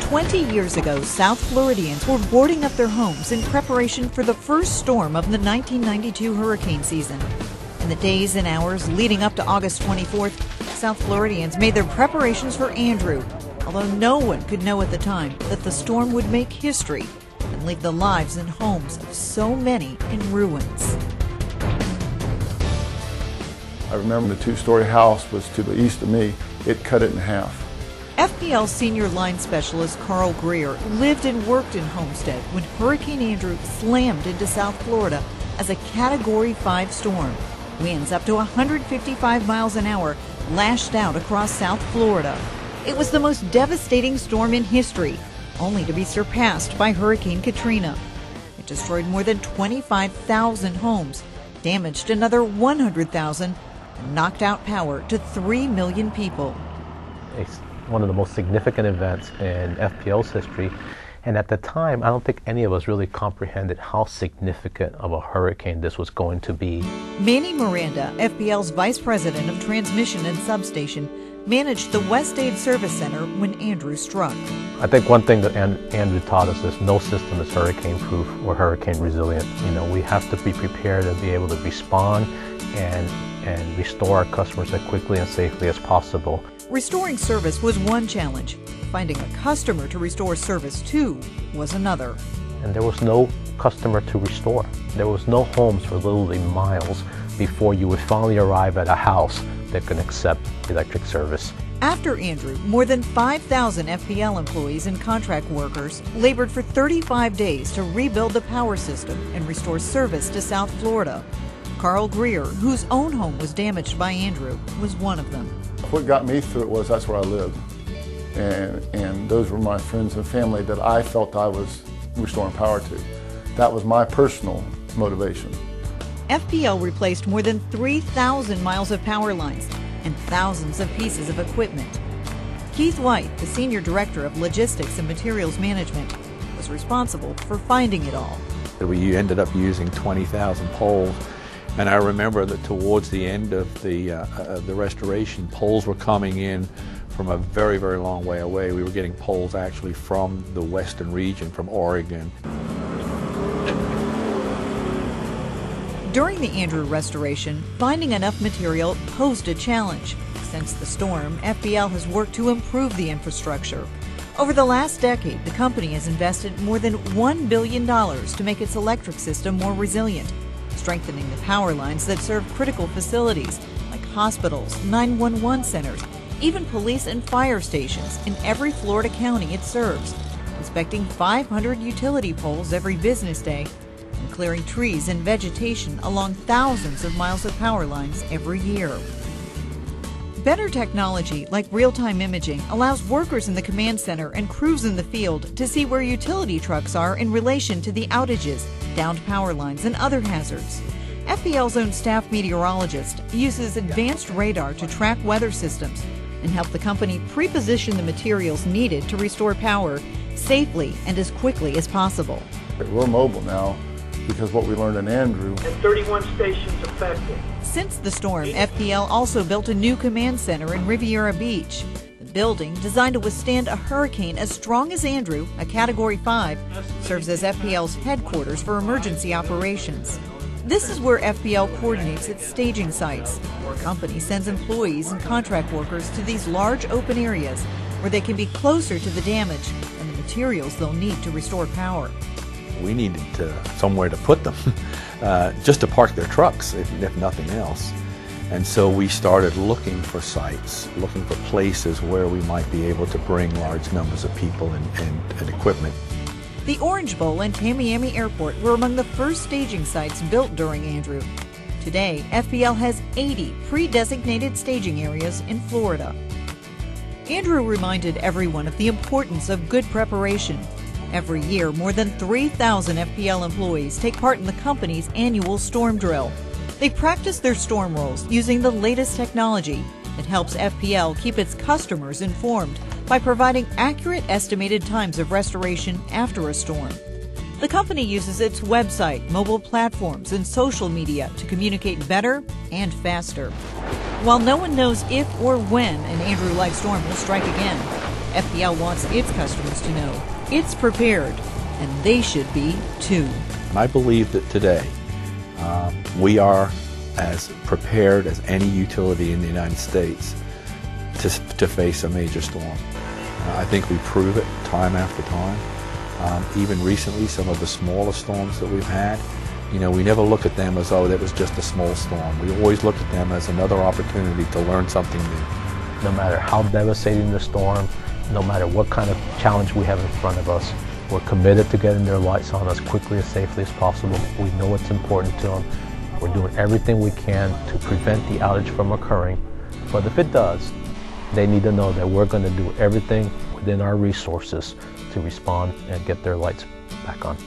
20 years ago, South Floridians were boarding up their homes in preparation for the first storm of the 1992 hurricane season. In the days and hours leading up to August 24th, South Floridians made their preparations for Andrew, although no one could know at the time that the storm would make history and leave the lives and homes of so many in ruins. I remember the two-story house was to the east of me. It cut it in half. FPL senior line specialist Carl Greer lived and worked in Homestead when Hurricane Andrew slammed into South Florida as a Category 5 storm. Winds up to 155 miles an hour lashed out across South Florida. It was the most devastating storm in history, only to be surpassed by Hurricane Katrina. It destroyed more than 25,000 homes, damaged another 100,000, and knocked out power to 3 million people. It's one of the most significant events in FPL's history, and at the time I don't think any of us really comprehended how significant of a hurricane this was going to be. Manny Miranda, FPL's Vice President of Transmission and Substation, managed the West Aid Service Center when Andrew struck. I think one thing that Andrew taught us is no system is hurricane proof or hurricane resilient. You know, we have to be prepared to be able to respond and restore our customers as quickly and safely as possible. Restoring service was one challenge. Finding a customer to restore service to was another. And there was no customer to restore. There was no homes for literally miles before you would finally arrive at a house that could accept electric service. After Andrew, more than 5,000 FPL employees and contract workers labored for 35 days to rebuild the power system and restore service to South Florida. Carl Greer, whose own home was damaged by Andrew, was one of them. What got me through it was that's where I lived. And those were my friends and family that I felt I was restoring power to. That was my personal motivation. FPL replaced more than 3,000 miles of power lines and thousands of pieces of equipment. Keith White, the Senior Director of Logistics and Materials Management, was responsible for finding it all. We ended up using 20,000 poles, and I remember that towards the end of the restoration, poles were coming in from a very, very long way away. We were getting poles actually from the western region, from Oregon. During the Andrew restoration, finding enough material posed a challenge. Since the storm, FPL has worked to improve the infrastructure. Over the last decade, the company has invested more than $1 billion to make its electric system more resilient, strengthening the power lines that serve critical facilities like hospitals, 911 centers, even police and fire stations in every Florida county it serves, inspecting 500 utility poles every business day, and clearing trees and vegetation along thousands of miles of power lines every year. Better technology like real-time imaging allows workers in the command center and crews in the field to see where utility trucks are in relation to the outages, downed power lines, and other hazards. FPL's own staff meteorologist uses advanced radar to track weather systems and help the company pre-position the materials needed to restore power safely and as quickly as possible. We're mobile now because what we learned in Andrew. And 31 stations affected. Since the storm, FPL also built a new command center in Riviera Beach. The building, designed to withstand a hurricane as strong as Andrew, a Category 5, serves as FPL's headquarters for emergency operations. This is where FPL coordinates its staging sites. The company sends employees and contract workers to these large open areas where they can be closer to the damage and the materials they'll need to restore power. We needed somewhere to put them, just to park their trucks, if nothing else. And so we started looking for sites, looking for places where we might be able to bring large numbers of people and equipment. The Orange Bowl and Tamiami Airport were among the first staging sites built during Andrew. Today, FPL has 80 pre-designated staging areas in Florida. Andrew reminded everyone of the importance of good preparation. Every year, more than 3,000 FPL employees take part in the company's annual storm drill. They practice their storm rolls using the latest technology that helps FPL keep its customers informed by providing accurate estimated times of restoration after a storm. The company uses its website, mobile platforms, and social media to communicate better and faster. While no one knows if or when an Andrew-like storm will strike again, FPL wants its customers to know it's prepared, and they should be too. I believe that today we are as prepared as any utility in the United States to face a major storm. I think we prove it time after time. Even recently, some of the smaller storms that we've had, you know, we never look at them as, oh, that was just a small storm. We always look at them as another opportunity to learn something new. No matter how devastating the storm, no matter what kind of challenge we have in front of us, we're committed to getting their lights on as quickly as safely as possible. We know it's important to them. We're doing everything we can to prevent the outage from occurring. But if it does, they need to know that we're going to do everything within our resources to respond and get their lights back on.